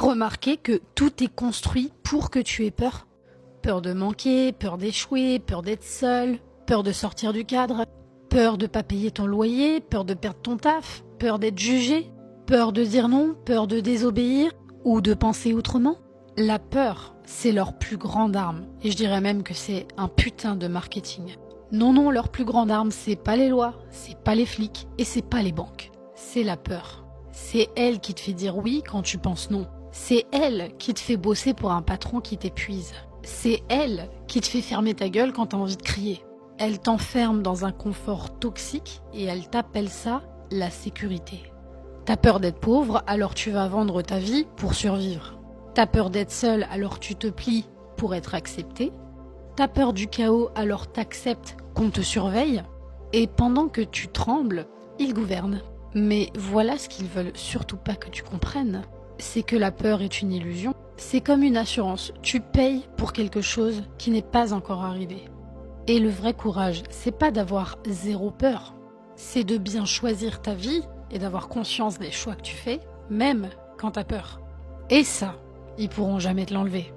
remarqué que tout est construit pour que tu aies peur? Peur de manquer, peur d'échouer, peur d'être seul, peur de sortir du cadre, peur de pas payer ton loyer, peur de perdre ton taf, peur d'être jugé, peur de dire non, peur de désobéir ou de penser autrement. La peur, c'est leur plus grande arme, et je dirais même que c'est un putain de marketing. Non, leur plus grande arme, c'est pas les lois, c'est pas les flics et c'est pas les banques. C'est la peur. C'est elle qui te fait dire oui quand tu penses non. C'est elle qui te fait bosser pour un patron qui t'épuise. C'est elle qui te fait fermer ta gueule quand t'as envie de crier. Elle t'enferme dans un confort toxique et elle t'appelle ça la sécurité. T'as peur d'être pauvre, alors tu vas vendre ta vie pour survivre. T'as peur d'être seul, alors tu te plies pour être accepté. T'as peur du chaos, alors t'acceptes qu'on te surveille. Et pendant que tu trembles, ils gouvernent. Mais voilà ce qu'ils veulent surtout pas que tu comprennes. C'est que la peur est une illusion. C'est comme une assurance. Tu payes pour quelque chose qui n'est pas encore arrivé. Et le vrai courage, c'est pas d'avoir zéro peur. C'est de bien choisir ta vie et d'avoir conscience des choix que tu fais, même quand t'as peur. Et ça, ils pourront jamais te l'enlever.